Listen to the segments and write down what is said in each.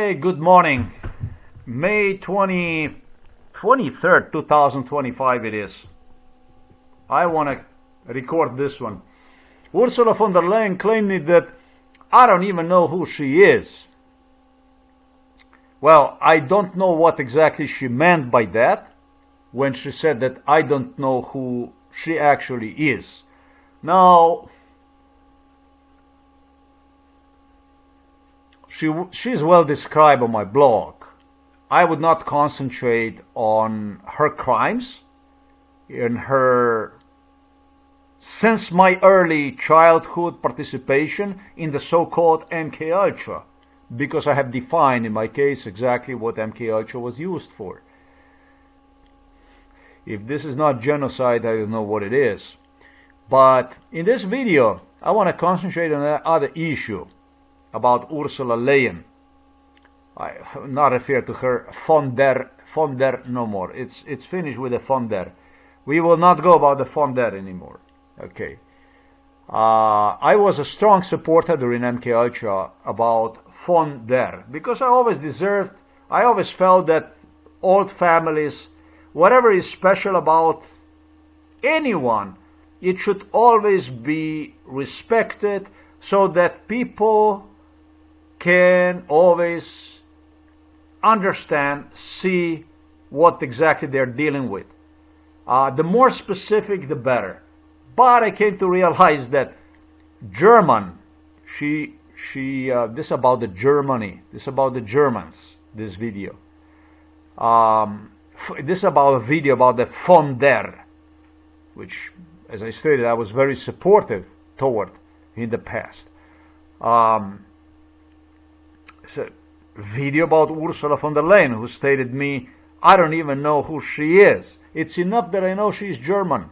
Hey, good morning. May 23rd, 2025 it is. I want to record this one. Ursula von der Leyen claimed that I don't even know who she is. Well, I don't know what exactly she meant by that when she said that I don't know who she actually is. Now, she's well described on my blog. I would not concentrate on her crimes in her since my early childhood participation in the so-called MK Ultra, because I have defined in my case exactly what MK Ultra was used for. If this is not genocide, I don't know what it is. But in this video, I want to concentrate on that other issue about Ursula Leyen. I not refer to her von der no more. It's finished with the von der. We will not go about the von der anymore. Okay. I was a strong supporter during MK Ultra about von der because I always felt that old families, whatever is special about anyone, it should always be respected so that people can always understand, see what exactly they're dealing with. The more specific, the better. But I came to realize that German, this about the Germany, this about the Germans, this video. This about a video about the von der, which, as I stated, I was very supportive toward in the past. It's a video about Ursula von der Leyen, who stated me, I don't even know who she is. It's enough that I know she's German.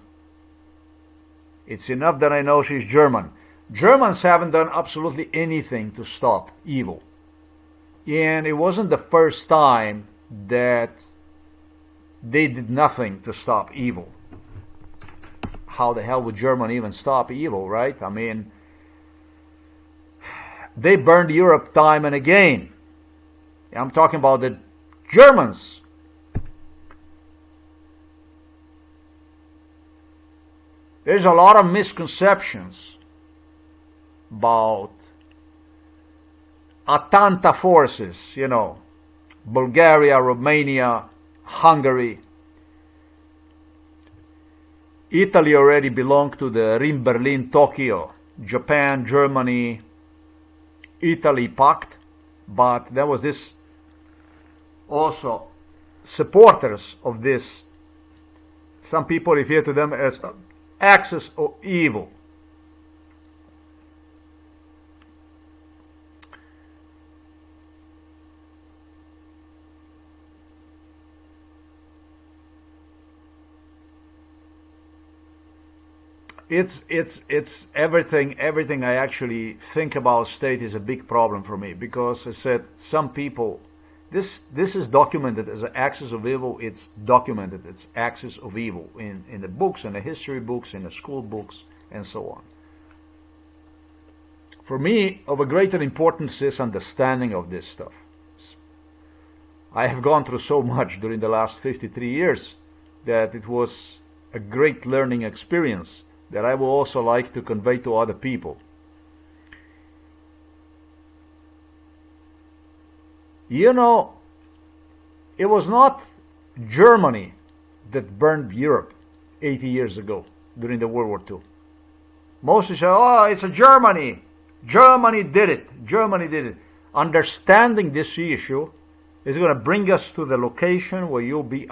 It's enough that I know she's German. Germans haven't done absolutely anything to stop evil. And it wasn't the first time that they did nothing to stop evil. How the hell would Germany even stop evil, right? I mean, they burned Europe time and again. I'm talking about the Germans. There's a lot of misconceptions about Atanta forces, Bulgaria, Romania, Hungary. Italy already belonged to the Rim, Berlin, Tokyo, Japan, Germany, Italy pact, but there was this also supporters of this. Some people refer to them as axis of evil. It's everything I actually think about state is a big problem for me, because I said some people, this is documented as an axis of evil. It's documented as axis of evil in the books, in the history books, in the school books, and so on. For me, of a greater importance is understanding of this stuff. I have gone through so much during the last 53 years that it was a great learning experience that I will also like to convey to other people. It was not Germany that burned Europe 80 years ago during the World War II. Mostly say, oh, it's a Germany. Germany did it. Germany did it. Understanding this issue is going to bring us to the location where you'll be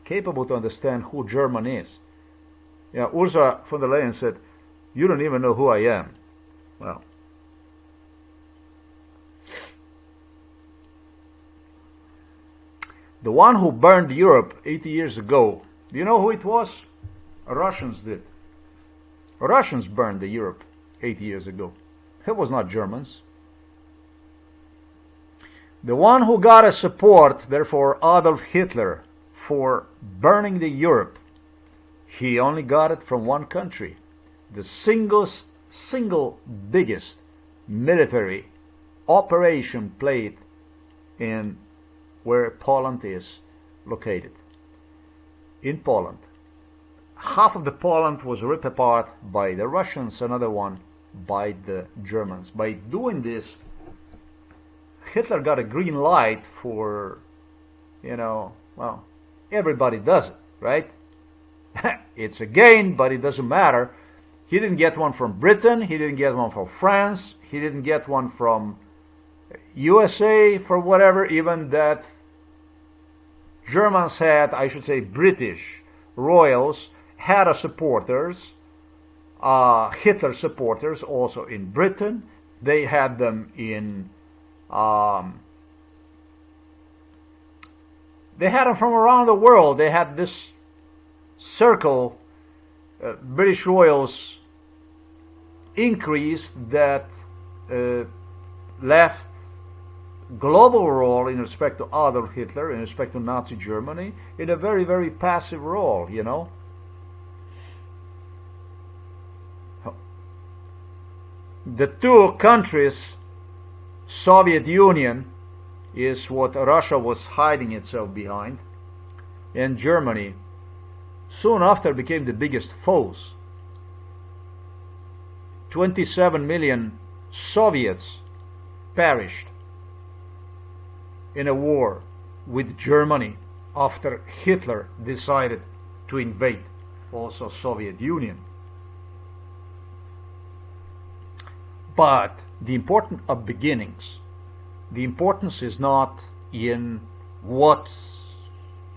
capable to understand who Germany is. Yeah, Ursula von der Leyen said, you don't even know who I am. Well, the one who burned Europe 80 years ago, do you know who it was? Russians did. Russians burned the Europe 80 years ago. It was not Germans. The one who got a support, therefore, Adolf Hitler, for burning the Europe, he only got it from one country. The single biggest military operation played in where Poland is located. In Poland. Half of the Poland was ripped apart by the Russians, another one by the Germans. By doing this, Hitler got a green light for, well, everybody does it, right? It's a gain, but it doesn't matter. He didn't get one from Britain, he didn't get one from France, he didn't get one from USA, for whatever, even that Germans had, I should say British royals, had a supporters, Hitler supporters also in Britain. They had them in, they had them from around the world. They had this circle, British royals increased that left global role in respect to Adolf Hitler, in respect to Nazi Germany, in a very, very passive role, The two countries, Soviet Union is what Russia was hiding itself behind, and Germany soon after became the biggest foes. 27 million Soviets perished in a war with Germany after Hitler decided to invade also Soviet Union. But the importance of beginnings, the importance is not in what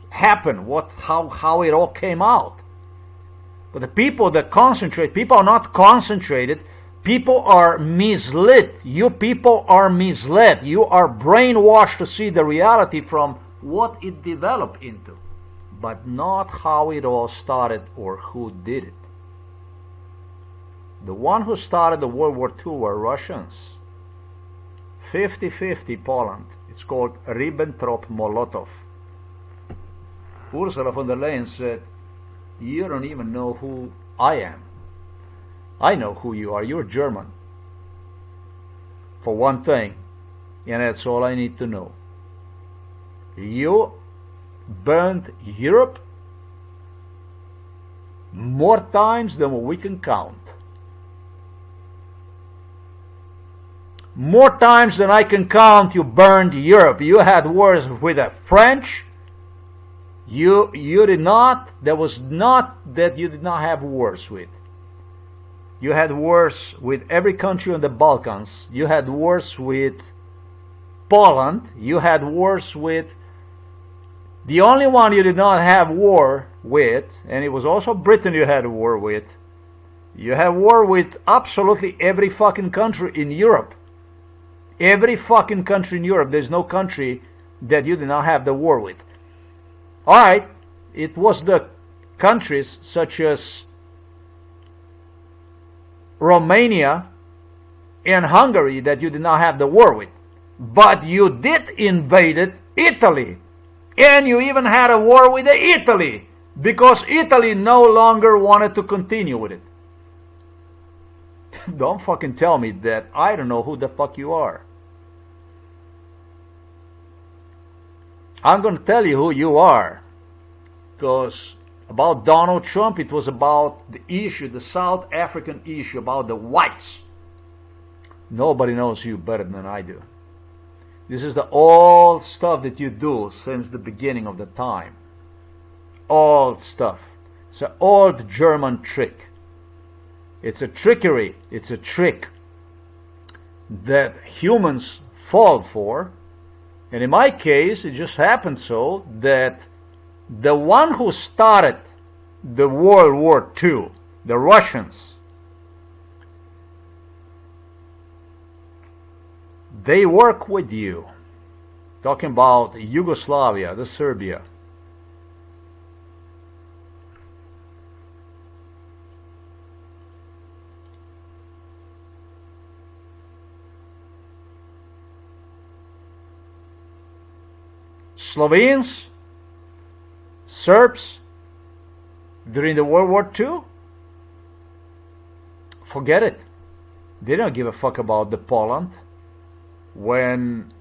happened, how it all came out. But the people that concentrate, people are not concentrated, people are misled. You people are misled. You are brainwashed to see the reality from what it developed into, but not how it all started or who did it. The one who started the World War II were Russians. 50-50 Poland. It's called Ribbentrop-Molotov. Ursula von der Leyen said, "You don't even know who I am. I know who you are. You're German. For one thing, and that's all I need to know. You burned Europe more times than what we can count. More times than I can count, you burned Europe. You had wars with the French. You did not. There was not that you did not have wars with. You had wars with every country on the Balkans. You had wars with Poland. You had wars with... The only one you did not have war with, and it was also Britain you had a war with, you had war with absolutely every fucking country in Europe. Every fucking country in Europe. There's no country that you did not have the war with. Alright, it was the countries such as Romania and Hungary that you did not have the war with. But you did invade Italy. And you even had a war with Italy. Because Italy no longer wanted to continue with it. Don't fucking tell me that I don't know who the fuck you are. I'm going to tell you who you are. Because about Donald Trump, it was about the issue, the South African issue, about the whites. Nobody knows you better than I do. This is the old stuff that you do since the beginning of the time. Old stuff. It's an old German trick. It's a trickery. It's a trick that humans fall for. And in my case, it just happened so that the one who started the World War II, the Russians, they work with you. Talking about Yugoslavia, the Serbia. Slovenes, Serbs, during the World War II, forget it. They don't give a fuck about the Poland when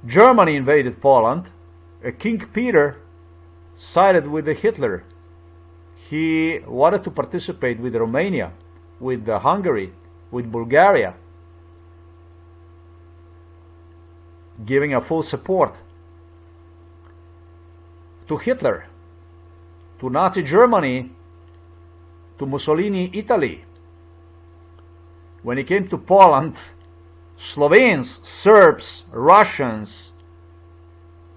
Germany invaded Poland. King Peter sided with Hitler. He wanted to participate with Romania, with Hungary, with Bulgaria, giving a full support to Hitler, to Nazi Germany, to Mussolini Italy. When it came to Poland, Slovenes, Serbs, Russians,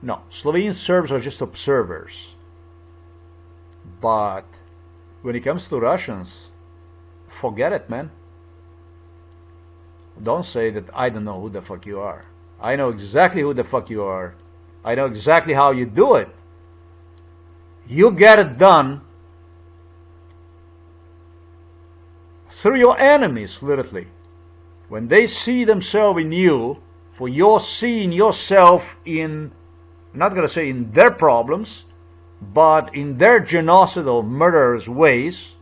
no, Slovenes, Serbs are just observers. But when it comes to Russians, forget it, man. Don't say that I don't know who the fuck you are. I know exactly who the fuck you are. I know exactly how you do it. You get it done through your enemies, literally. When they see themselves in you, for you're seeing yourself in, I'm not going to say in their problems, but in their genocidal, murderous ways,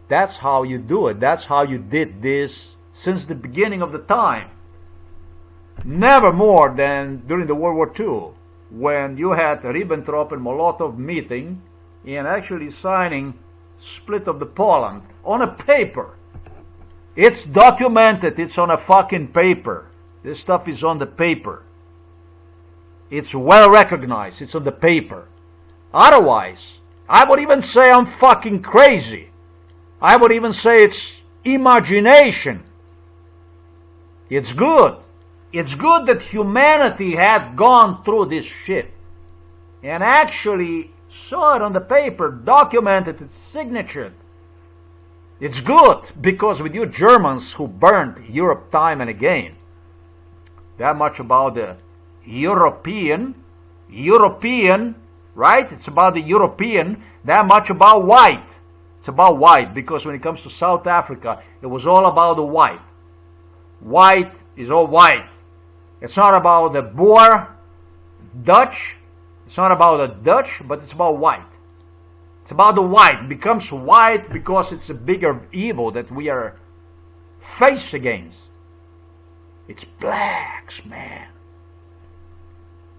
that's how you do it. That's how you did this since the beginning of the time. Never more than during the World War II, when you had Ribbentrop and Molotov meeting and actually signing split of the Poland on a paper. It's documented. It's on a fucking paper. This stuff is on the paper. It's well recognized. It's on the paper. Otherwise, I would even say I'm fucking crazy. I would even say it's imagination. It's good. It's good that humanity had gone through this shit and actually saw it on the paper, documented it, signatured. It's good, because with you Germans who burned Europe time and again, that much about the European, right? It's about the European, that much about white. It's about white, because when it comes to South Africa, it was all about the white. White is all white. It's not about the Boer, Dutch. It's not about the Dutch, but it's about white. It's about the white. It becomes white because it's a bigger evil that we are faced against. It's blacks, man.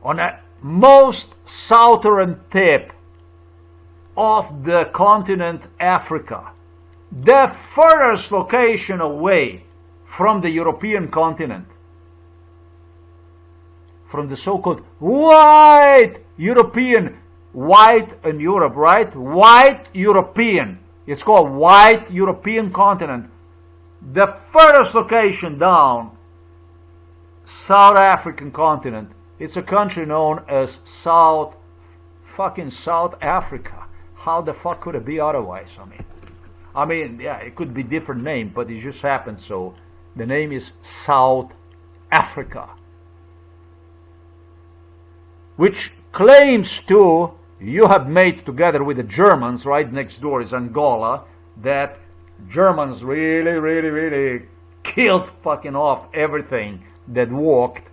On the most southern tip of the continent Africa, the furthest location away from the European continent, from the so-called white European, white in Europe, right? White European. It's called white European continent. The furthest location down, South African continent. It's a country known as South Africa. How the fuck could it be otherwise? I mean, yeah, it could be different name, but it just happened so. The name is South Africa, which claims to, you have made together with the Germans, right next door is Angola, that Germans really killed fucking off everything that walked.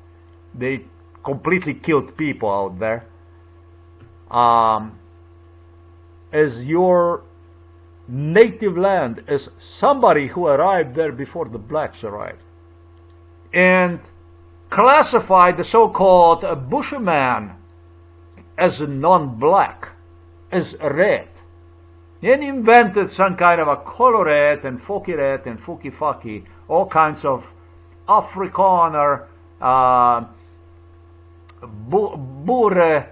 They completely killed people out there. As your native land, as somebody who arrived there before the blacks arrived, and classified the so-called Bushmen as a non-black, as red, and invented some kind of a colored and fucky fucky, all kinds of Afrikaner, boere,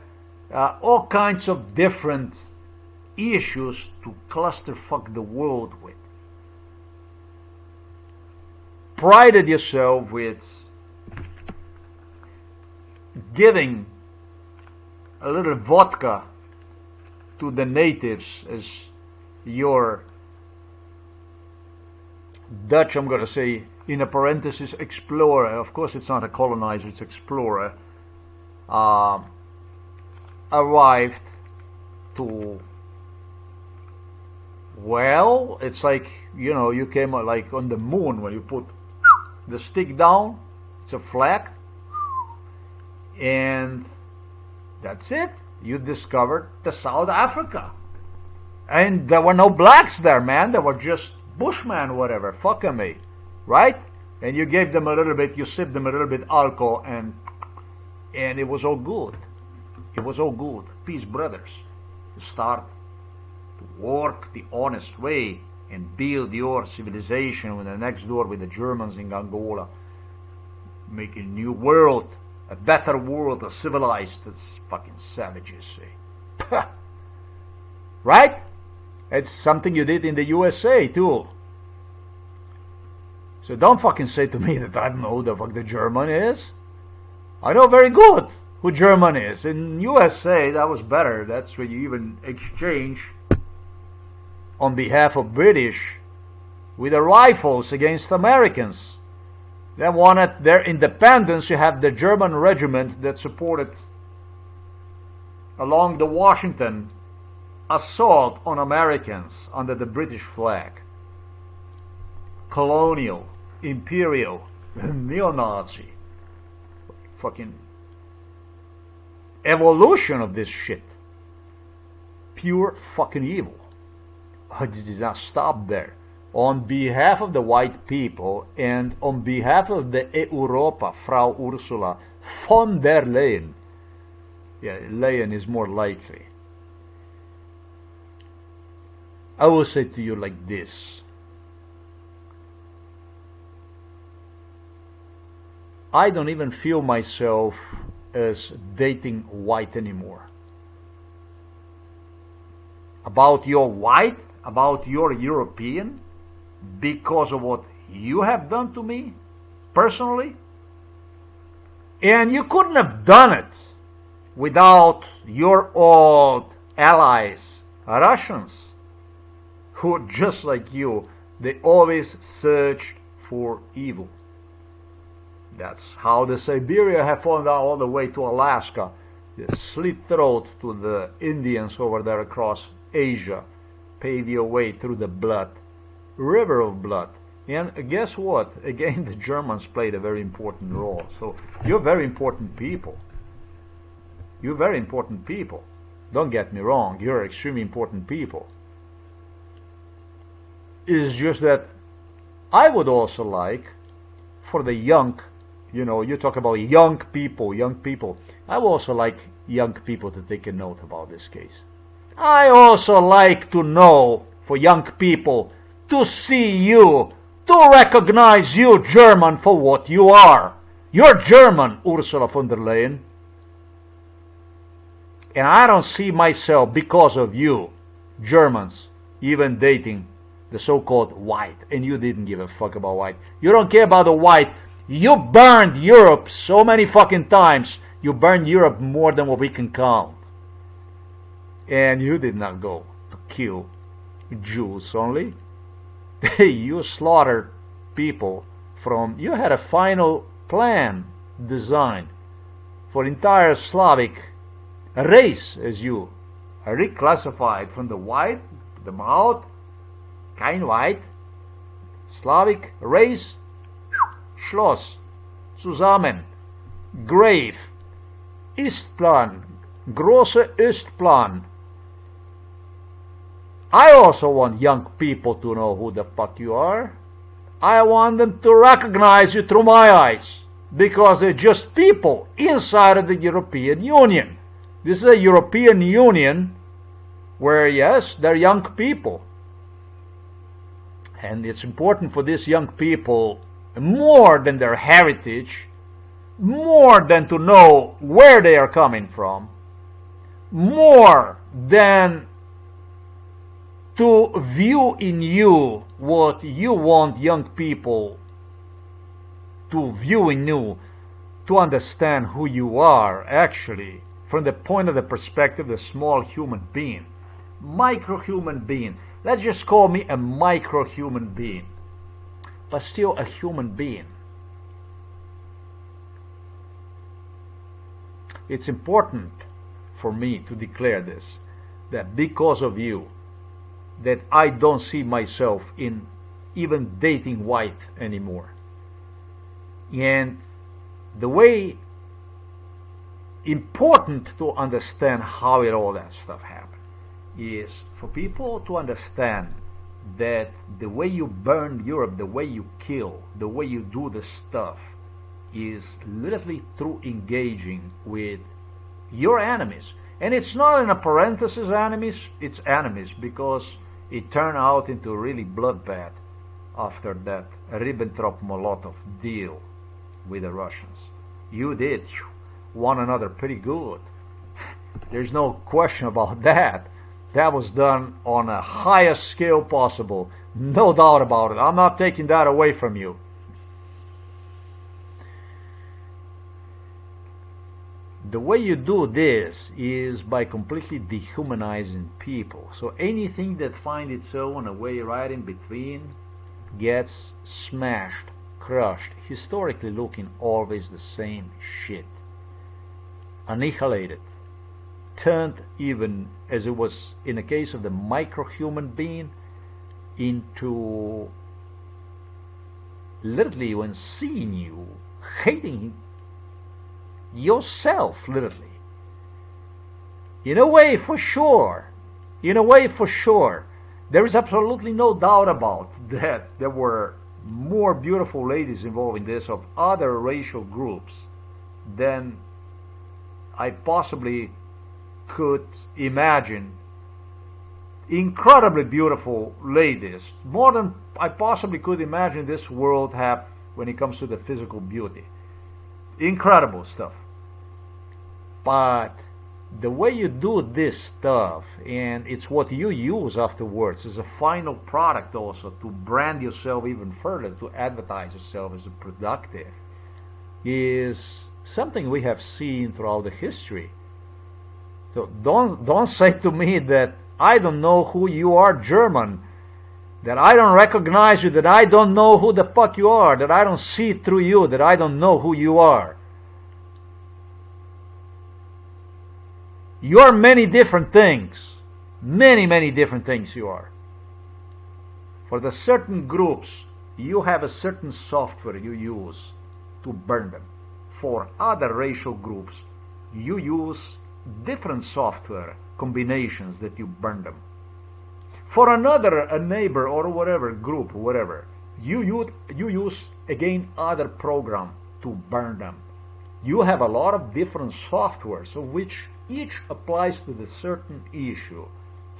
all kinds of different issues to clusterfuck the world with. Prided yourself with giving a little vodka to the natives as your Dutch, I'm going to say, in a parenthesis, explorer. Of course, it's not a colonizer, it's explorer. Arrived to, well, it's like, you know, you came like on the moon when you put the stick down, it's a flag, and that's it. You discovered the South Africa. And there were no blacks there, man. There were just Bushmen, whatever, fucking me, right? And you gave them a little bit, you sipped them a little bit alcohol, and And it was all good. It was all good. Peace, brothers. You start to work the honest way and build your civilization with the next door with the Germans in Angola, making a new world, a better world, a civilized. It's fucking savages, eh? Right? It's something you did in the USA too. So don't fucking say to me that I don't know who the fuck the German is. I know very good who German is. In USA, that was better. That's where you even exchange on behalf of British with the rifles against Americans. They wanted their independence. You have the German regiment that supported along the Washington assault on Americans under the British flag. Colonial, imperial, neo-Nazi. Fucking evolution of this shit. Pure fucking evil. It did not stop there. On behalf of the white people and on behalf of the Europa, Frau Ursula von der Leyen. Yeah, Leyen is more likely. I will say to you like this. I don't even feel myself as dating white anymore. About your white, about your European, because of what you have done to me, personally. And you couldn't have done it without your old allies, Russians, who, just like you, they always searched for evil. That's how the Siberia have fallen down all the way to Alaska. The slit throat to the Indians over there across Asia. Pave your way through the blood. River of blood. And guess what? Again, the Germans played a very important role. So you're very important people. You're very important people. Don't get me wrong. You're extremely important people. It's just that I would also like for the young, you talk about young people. I would also like young people to take a note about this case. I also like to know, for young people, to see you, to recognize you, German, for what you are. You're German, Ursula von der Leyen. And I don't see myself, because of you, Germans, even dating the so-called white. And you didn't give a fuck about white. You don't care about the white. You burned Europe so many fucking times. You burned Europe more than what we can count. And you did not go to kill Jews only. You slaughtered people from... You had a final plan designed for entire Slavic race, as you reclassified from the white, the mouth, kein white, Slavic race, Schloss, zusammen, grave, Istplan, große Istplan. I also want young people to know who the fuck you are. I want them to recognize you through my eyes, because they're just people inside of the European Union. This is a European Union where, yes, they're young people. And it's important for these young people, more than their heritage, more than to know where they are coming from, more than to view in you what you want young people to view in you, to understand who you are actually from the point of the perspective of the small human being, micro-human being. Let's just call me a micro-human being, but still a human being. It's important for me to declare this, that because of you, that I don't see myself in even dating white anymore. And the way important to understand how all that stuff happened is for people to understand that the way you burn Europe, the way you kill, the way you do the stuff is literally through engaging with your enemies. And it's not in a parenthesis enemies, it's enemies, because it turned out into a really bloodbath after that Ribbentrop-Molotov deal with the Russians. You did one another pretty good. There's no question about that. That was done on a highest scale possible. No doubt about it. I'm not taking that away from you. The way you do this is by completely dehumanizing people. So anything that finds itself on a way right in between gets smashed, crushed, historically looking always the same shit. Annihilated. Turned, even as it was in the case of the micro-human being, into literally, when seeing you, hating yourself, literally. In a way, for sure. In a way, for sure. There is absolutely no doubt about that. There were more beautiful ladies involved in this of other racial groups than I possibly could imagine. Incredibly beautiful ladies, more than I possibly could imagine this world have when it comes to the physical beauty. Incredible stuff. But the way you do this stuff, and it's what you use afterwards as a final product also to brand yourself even further, to advertise yourself as a productive, is something we have seen throughout the history. So don't say to me that I don't know who you are, German, that I don't recognize you, that I don't know who the fuck you are, that I don't see through you, that I don't know who you are. You are many different things. Many, many different things you are. For the certain groups, you have a certain software you use to burn them. For other racial groups, you use different software combinations that you burn them. For another, a neighbor or whatever group, whatever, you use again other program to burn them. You have a lot of different softwares of which each applies to the certain issue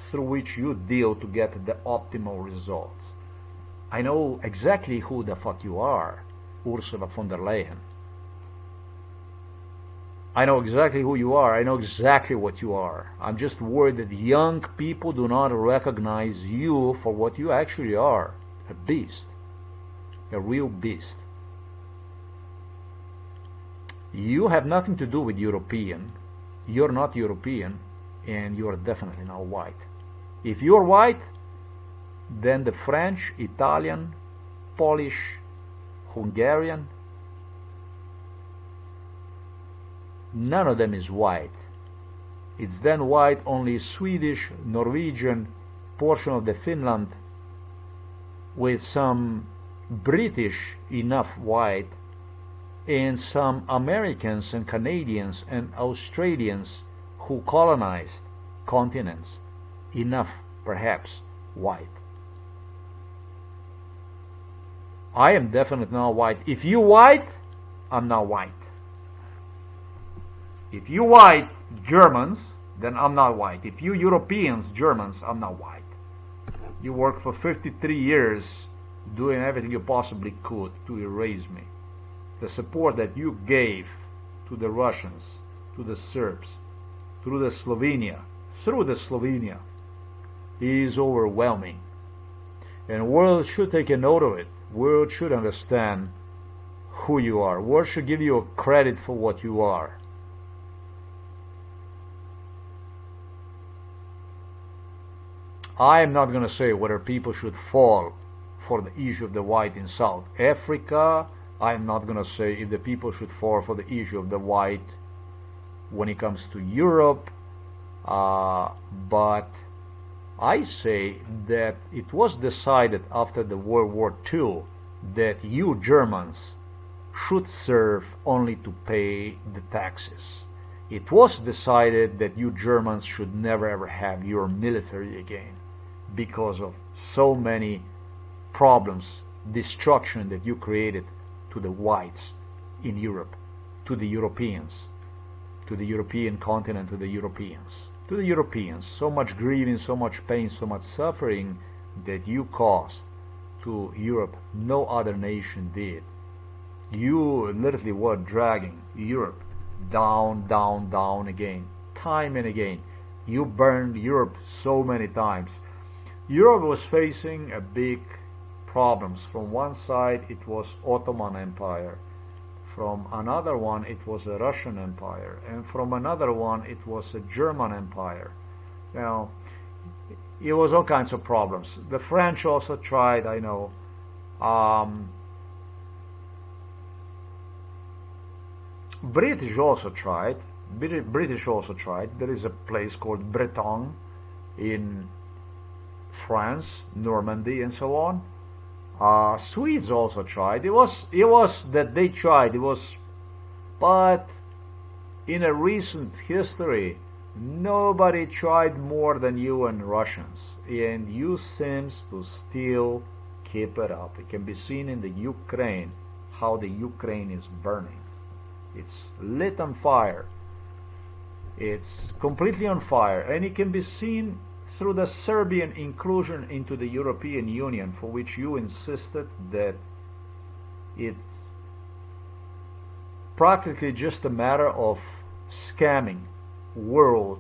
through which you deal to get the optimal results. I know exactly who the fuck you are, Ursula von der Leyen. I know exactly who you are. I know exactly what you are. I'm just worried that young people do not recognize you for what you actually are. A beast. A real beast. You have nothing to do with European. You're not European, and you're definitely not white. If you're white, then the French, Italian, Polish, Hungarian, none of them is white. It's then white only Swedish, Norwegian, portion of the Finland, with some British enough white, and some Americans and Canadians and Australians who colonized continents, enough perhaps white. I am definitely not white. If you white, I'm not white. If you white Germans, then I'm not white. If you Europeans, Germans, I'm not white. You worked for 53 years doing everything you possibly could to erase me. The support that you gave to the Russians, to the Serbs, through the Slovenia, is overwhelming. And the world should take a note of it. The world should understand who you are. The world should give you credit for what you are. I am not going to say whether people should fall for the issue of the white in South Africa. I am not going to say if the people should fall for the issue of the white when it comes to Europe. But I say that it was decided after the World War II that you Germans should serve only to pay the taxes. It was decided that you Germans should never ever have your military again because of so many problems, destruction that you created to the whites in Europe, to the Europeans, to the European continent, to the Europeans. To the Europeans, so much grieving, so much pain, so much suffering that you caused to Europe, no other nation did. You literally were dragging Europe down, down, down again, time and again. You burned Europe so many times. Europe was facing a big problems. From one side it was Ottoman Empire, from another one it was a Russian Empire, and from another one it was a German Empire. Now, it was all kinds of problems. The French also tried, I know. British also tried. British also tried. There is a place called Breton in France, Normandy, and so on. Swedes also tried. It was that they tried. But in a recent history, nobody tried more than you and Russians, and you seems to still keep it up. It can be seen in the Ukraine, how the Ukraine is burning. It's lit on fire. It's completely on fire, and it can be seen through the Serbian inclusion into the European Union, for which you insisted that it's practically just a matter of scamming world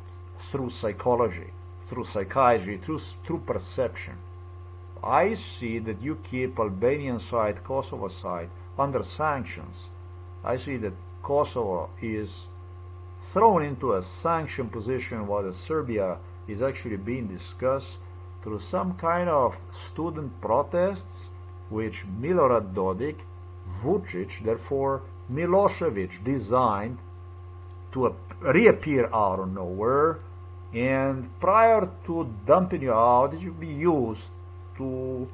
through psychology, through psychiatry, through perception. I see that you keep Albanian side, Kosovo side under sanctions. I see that Kosovo is thrown into a sanction position while Serbia is actually being discussed through some kind of student protests which Milorad Dodik, Vucic, therefore Milosevic designed to reappear out of nowhere, and prior to dumping you out, it should be used to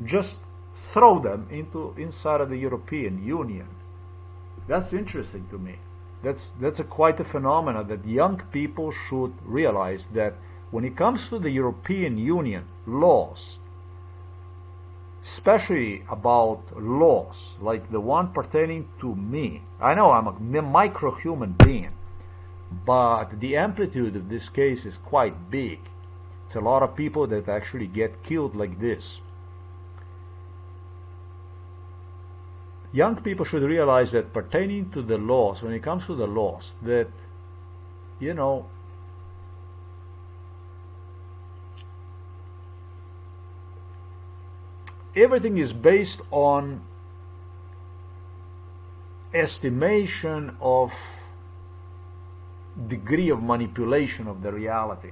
just throw them inside of the European Union. That's interesting to me. That's quite a phenomenon that young people should realize, that when it comes to the European Union laws, especially about laws like the one pertaining to me, I know I'm a micro-human being, but the amplitude of this case is quite big. It's a lot of people that actually get killed like this. Young people should realize that pertaining to the laws, when it comes to the laws, that, you know, everything is based on estimation of degree of manipulation of the reality,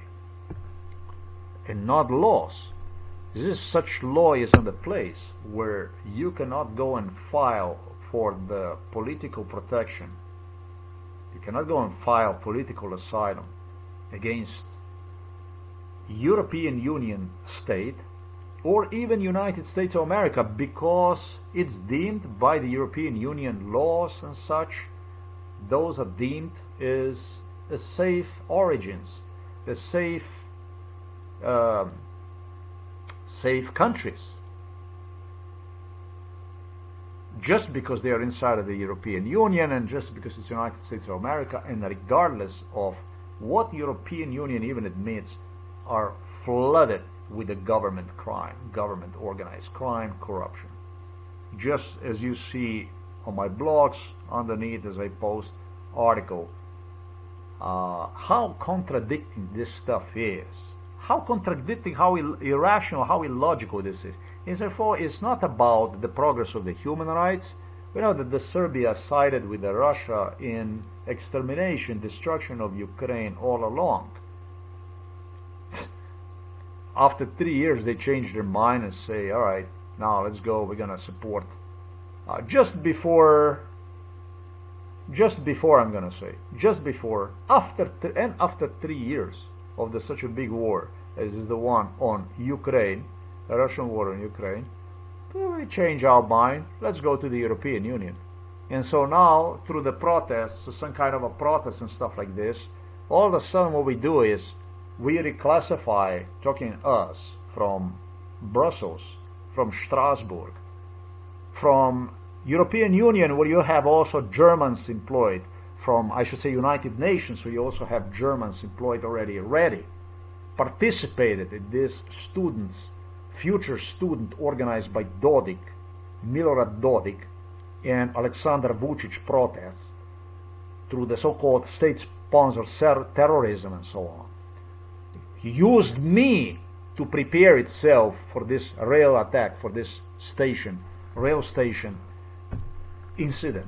and not laws. Such law is in the place where you cannot go and file for the political protection. You cannot go and file political asylum against European Union state or even United States of America, because it's deemed by the European Union laws and such, those are deemed as a safe origins, a safe countries, just because they are inside of the European Union and just because it's the United States of America, and regardless of what European Union even admits, are flooded with the government crime, government organized crime, corruption. Just as you see on my blogs underneath as I post article, how contradicting this stuff is. How contradicting, how irrational, how illogical this is. And therefore, it's not about the progress of the human rights. We know that the Serbia sided with the Russia in extermination, destruction of Ukraine all along. After 3 years, they changed their mind and say, all right, now let's go, we're going to support. Just before, I'm going to say, after 3 years of such a big war as is the one on Ukraine, the Russian war on Ukraine, we change our mind, let's go to the European Union. And so now, through the protests, so some kind of a protest and stuff like this, all of a sudden what we do is we reclassify, talking us, from Brussels, from Strasbourg, from European Union, where you have also Germans employed from, I should say, United Nations, where you also have Germans employed already, participated in this future student organized by Dodik, Milorad Dodik, and Alexander Vucic protests through the so-called state-sponsored terrorism and so on. He used me to prepare itself for this rail attack, for this rail station incident.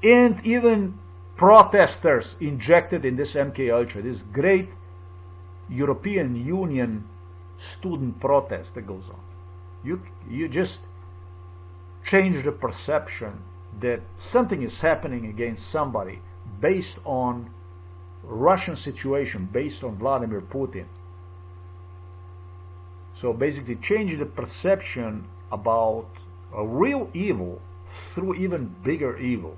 And even protesters injected in this MK Ultra, this great European Union student protest that goes on. You just change the perception that something is happening against somebody based on Russian situation, based on Vladimir Putin. So basically change the perception about a real evil through even bigger evil.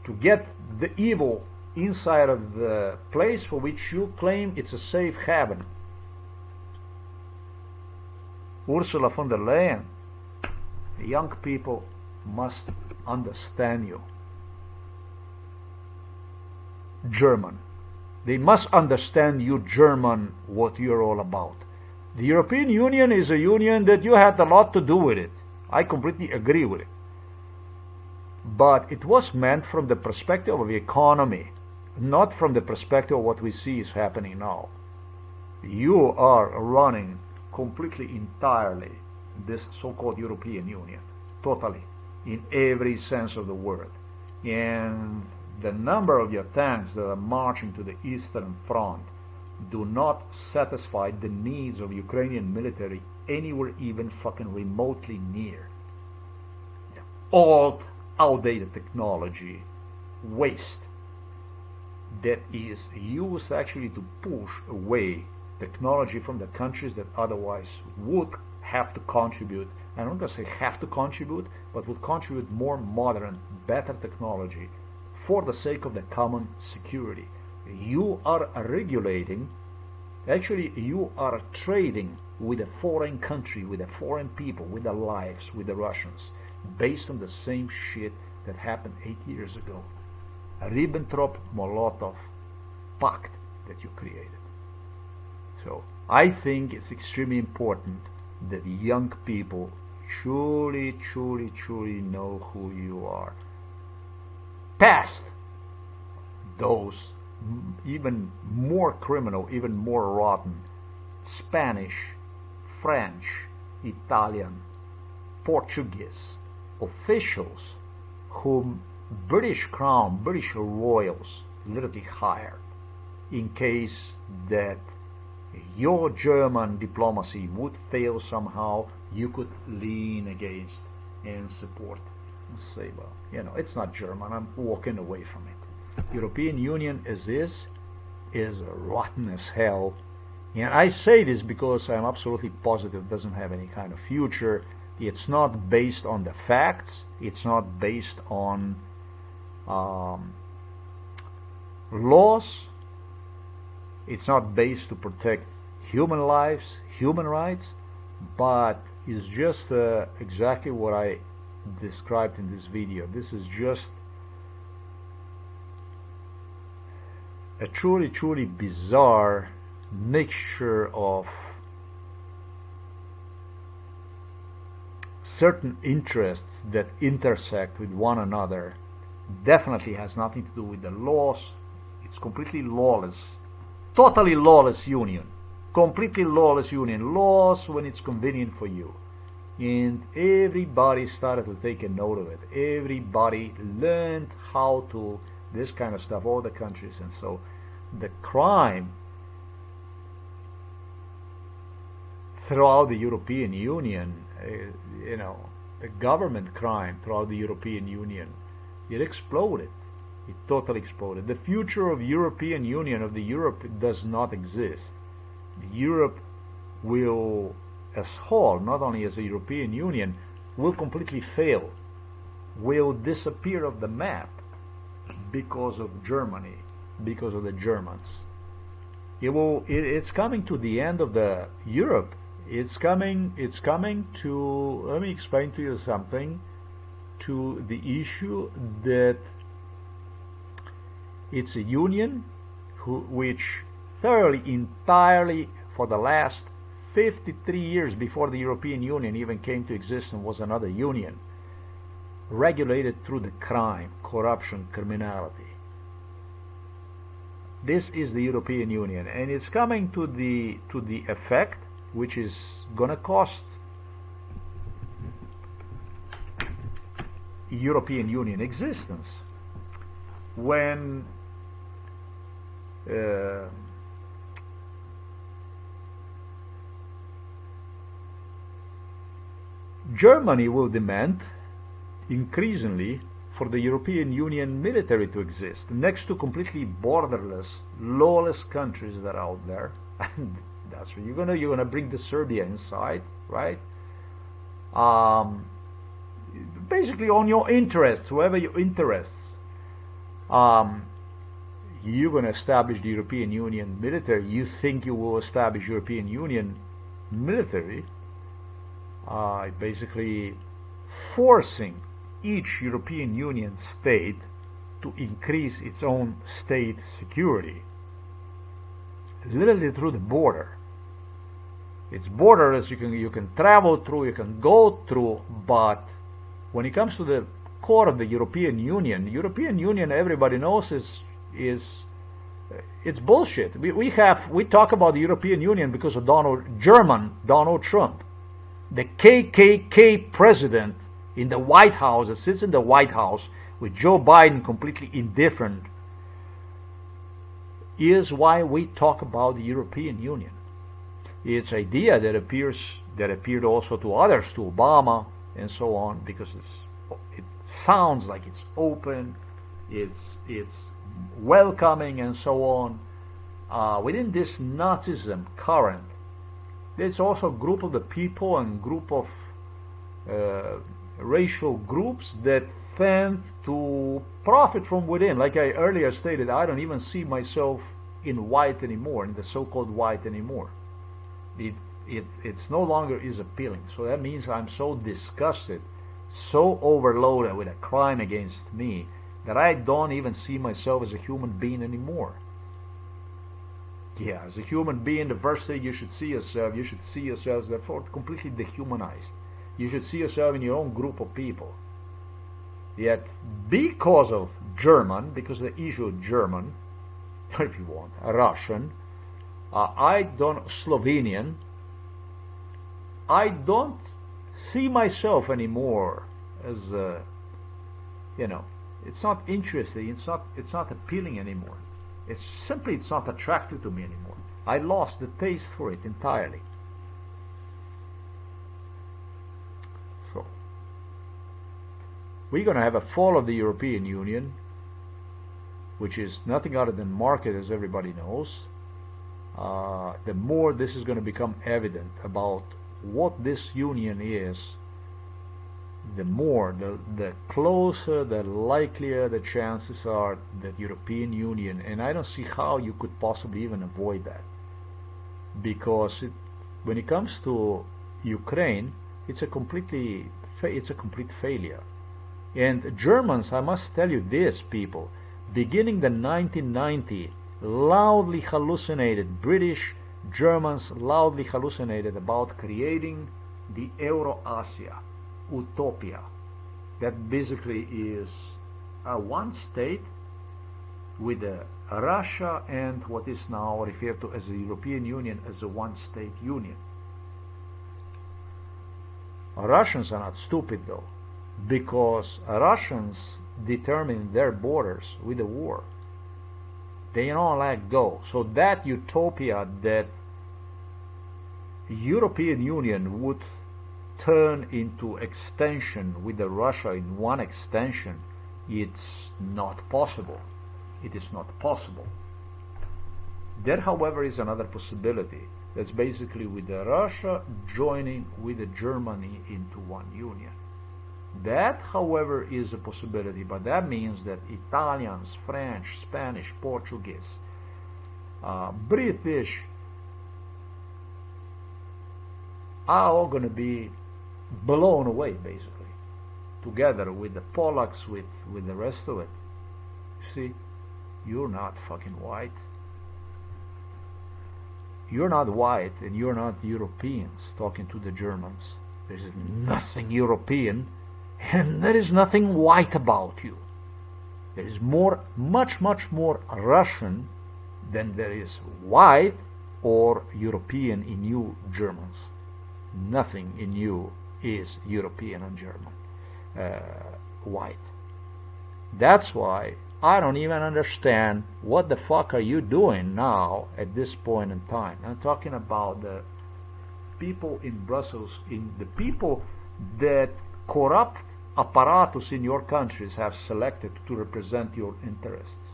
To get the evil inside of the place for which you claim it's a safe haven. Ursula von der Leyen, young people must understand you. German. They must understand you, German, what you're all about. The European Union is a union that you had a lot to do with it. I completely agree with it. But it was meant from the perspective of the economy, not from the perspective of what we see is happening now. You are running completely, entirely this so-called European Union, totally, in every sense of the word. And the number of your tanks that are marching to the Eastern Front do not satisfy the needs of Ukrainian military anywhere even fucking remotely near. Old, outdated technology, waste that is used actually to push away technology from the countries that otherwise would have to contribute. I'm not going to say have to contribute, but would contribute more modern, better technology for the sake of the common security. You are regulating, actually you are trading with a foreign country, with a foreign people, with their lives, with the Russians, based on the same shit that happened 8 years ago. A Ribbentrop-Molotov pact that you created. So I think it's extremely important that young people truly know who you are. Past those even more criminal, even more rotten Spanish, French, Italian, Portuguese officials whom British Crown, British royals literally hired in case that your German diplomacy would fail somehow, you could lean against and support and say, well, you know, it's not German, I'm walking away from it. European Union as is rotten as hell. And I say this because I'm absolutely positive it doesn't have any kind of future. It's not based on the facts. It's not based on laws. It's not based to protect human lives, human rights, but it's just exactly what I described in this video. This is just a truly bizarre mixture of certain interests that intersect with one another. Definitely has nothing to do with the laws. It's completely lawless, totally lawless union, completely lawless union. Laws when it's convenient for you. And everybody started to take a note of it. Everybody learned how to this kind of stuff, all the countries. And so the crime throughout the European Union, you know, the government crime throughout the European Union, it exploded. It totally exploded. The future of European Union, of the Europe, does not exist. Europe will, as whole, not only as a European Union, will completely fail, will disappear off the map because of Germany, because of the Germans. It's coming to the end of the Europe. It's coming to, let me explain to you something, to the issue that it's a union which thoroughly, entirely, for the last 53 years before the European Union even came to exist and was another union, regulated through the crime, corruption, criminality. This is the European Union, and it's coming to the effect which is gonna cost European Union existence. When Germany will demand increasingly for the European Union military to exist next to completely borderless, lawless countries that are out there. And that's what you're gonna bring the Serbia inside, right? Basically on your interests, whoever your interests. You're going to establish the European Union military. You think you will establish European Union military, basically forcing each European Union state to increase its own state security, literally through the border. It's borders you can travel through, you can go through, but when it comes to the core of the European Union, everybody knows is it's bullshit. We talk about the European Union because of German Donald Trump, the KKK president in the White House, that sits in the White House with Joe Biden completely indifferent, is why we talk about the European Union. It's an idea that appeared also to others, to Obama and so on, because it sounds like it's open, it's welcoming and so on. Within this Nazism current, there's also a group of the people and group of racial groups that tend to profit from within. Like I earlier stated, I don't even see myself in white anymore, in the so-called white anymore. It's no longer is appealing. So that means I'm so disgusted, so overloaded with a crime against me, that I don't even see myself as a human being anymore. Yeah, as a human being, the first thing you should see yourself as therefore completely dehumanized. You should see yourself in your own group of people. Yet, because of German, because of the issue of German, or if you want, Russian, Slovenian, I don't see myself anymore as, it's not interesting, it's not appealing anymore. It's not attractive to me anymore. I lost the taste for it entirely. So, we're going to have a fall of the European Union, which is nothing other than market, as everybody knows. The more this is going to become evident about what this union is, the closer, the likelier the chances are that European Union, and I don't see how you could possibly even avoid that, because when it comes to Ukraine, it's a complete failure. And Germans, I must tell you this, people, beginning the 1990s, loudly hallucinated, British Germans loudly hallucinated about creating the Euro-Asia utopia, that basically is a one state with Russia and what is now referred to as the European Union as a one-state union. Russians are not stupid though, because Russians determine their borders with the war. They don't let go. So that utopia that European Union would turn into extension with the Russia in one extension, it's not possible. It is not possible. There, however, is another possibility. That's basically with the Russia joining with the Germany into one union. That, however, is a possibility, but that means that Italians, French, Spanish, Portuguese, British, are all going to be blown away, basically, together with the Polacks, with the rest of it. See, you're not fucking white. You're not white, and you're not Europeans talking to the Germans. There is nothing European, and there is nothing white about you. There is much more Russian than there is white or European in you Germans. Nothing in you is European and German, white. That's why I don't even understand what the fuck are you doing now at this point in time. I'm talking about the people in Brussels, in the people that corrupt apparatus in your countries have selected to represent your interests,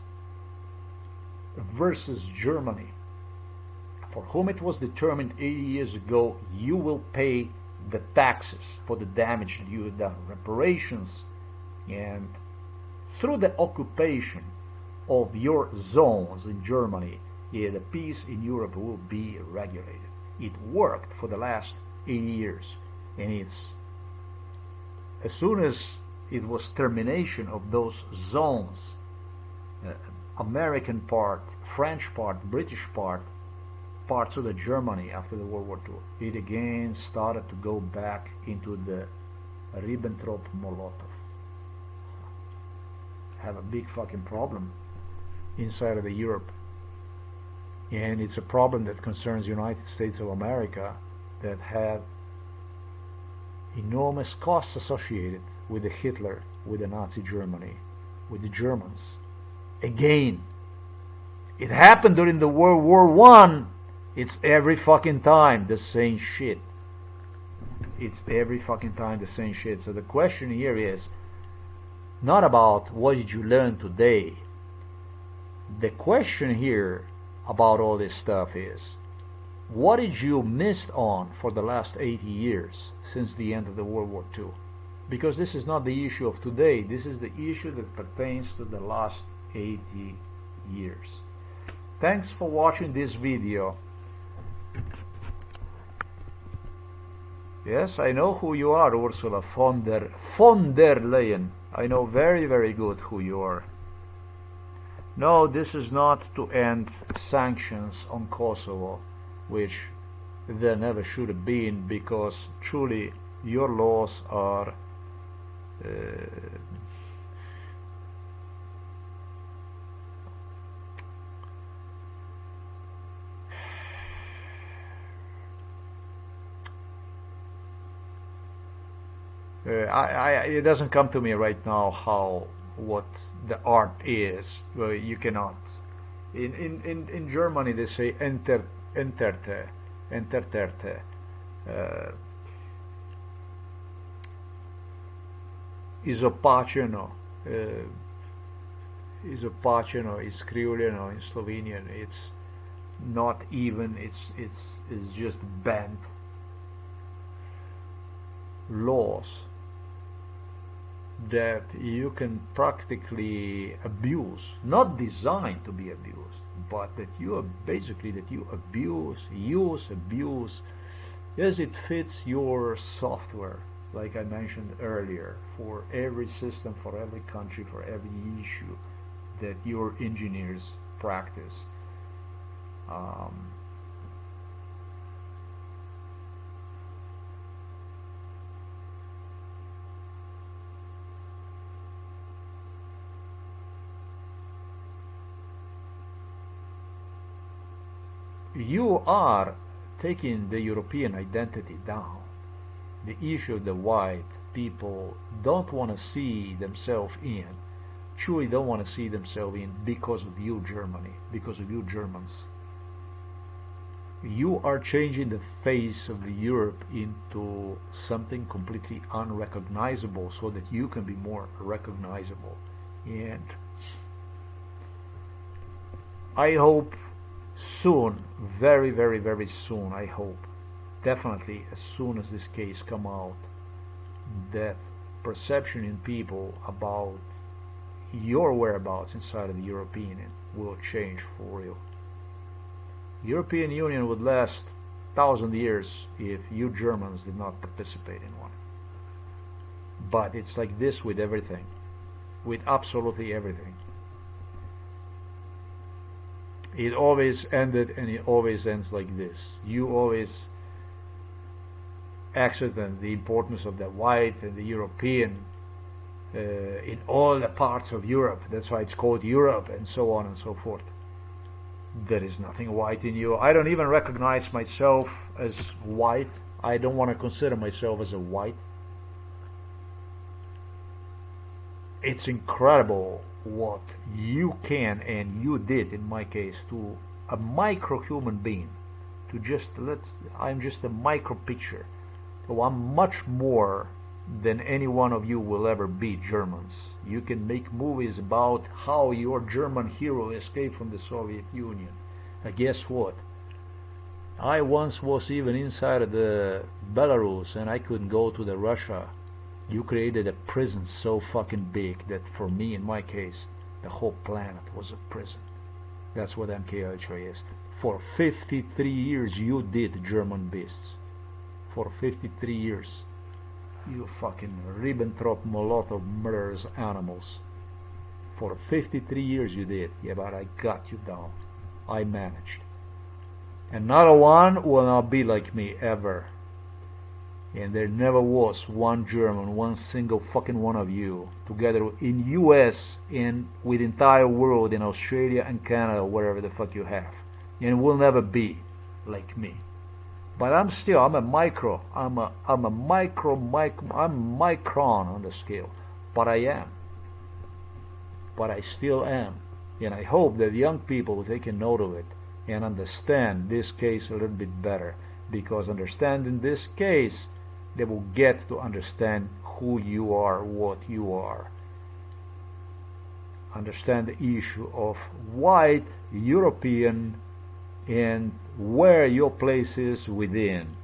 versus Germany, for whom it was determined 80 years ago, you will pay the taxes for the damage you have done, reparations, and through the occupation of your zones in Germany, the peace in Europe will be regulated. It worked for the last 80 years, and it's as soon as it was termination of those zones, American part, French part, British part, parts of the Germany after the World War II, it again started to go back into the Ribbentrop-Molotov. Have a big fucking problem inside of the Europe, and it's a problem that concerns United States of America, that have enormous costs associated with the Hitler, with the Nazi Germany, with the Germans. Again, it happened during the World War I. It's every fucking time the same shit. It's every fucking time the same shit. So the question here is not about what did you learn today. The question here about all this stuff is, what did you miss on for the last 80 years since the end of the World War II? Because this is not the issue of today. This is the issue that pertains to the last 80 years. Thanks for watching this video. Yes, I know who you are, Ursula von der Leyen. I know very good who you are. No, this is not to end sanctions on Kosovo, which there never should have been, because truly your laws are it doesn't come to me right now what the art is. You cannot. In Germany they say enterte. Izopačeno, iskrivljeno in Slovenian. It's not even. It's just bent laws that you can practically abuse, not designed to be abused, but that you are basically abuse as it fits your software, like I mentioned earlier, for every system, for every country, for every issue that your engineers practice. You are taking the European identity down. The issue the white people don't want to see themselves in, truly don't want to see themselves in, because of you, Germany, because of you, Germans. You are changing the face of the Europe into something completely unrecognizable so that you can be more recognizable. And I hope soon, very soon, I hope, definitely as soon as this case come out, that perception in people about your whereabouts inside of the European Union will change for you. European Union would last 1,000 years if you Germans did not participate in one. But it's like this with everything, with absolutely everything. It always ended and it always ends like this. You always accented the importance of the white and the European in all the parts of Europe. That's why it's called Europe, and so on and so forth. There is nothing white in you. I don't even recognize myself as white. I don't want to consider myself as a white. It's incredible what you can and you did, in my case, to a micro human being. To just I'm just a micro picture. So I'm much more than any one of you will ever be, Germans. You can make movies about how your German hero escaped from the Soviet Union. And guess what? I once was even inside of the Belarus and I couldn't go to the Russia. You created a prison so fucking big that for me, in my case, the whole planet was a prison. That's what MKUltra is. For 53 years you did, German beasts. For 53 years. You fucking Ribbentrop-Molotov murderers animals. For 53 years you did. Yeah, but I got you down. I managed. And not a one will not be like me ever. And there never was one German, one single fucking one of you, together in US and with entire world, in Australia and Canada, wherever the fuck you have. And will never be like me. But I'm a micro. I'm a micron on the scale. But I am. But I still am. And I hope that young people will take a note of it and understand this case a little bit better. Because understanding this case, they will get to understand who you are, what you are. Understand the issue of white, European, and where your place is within.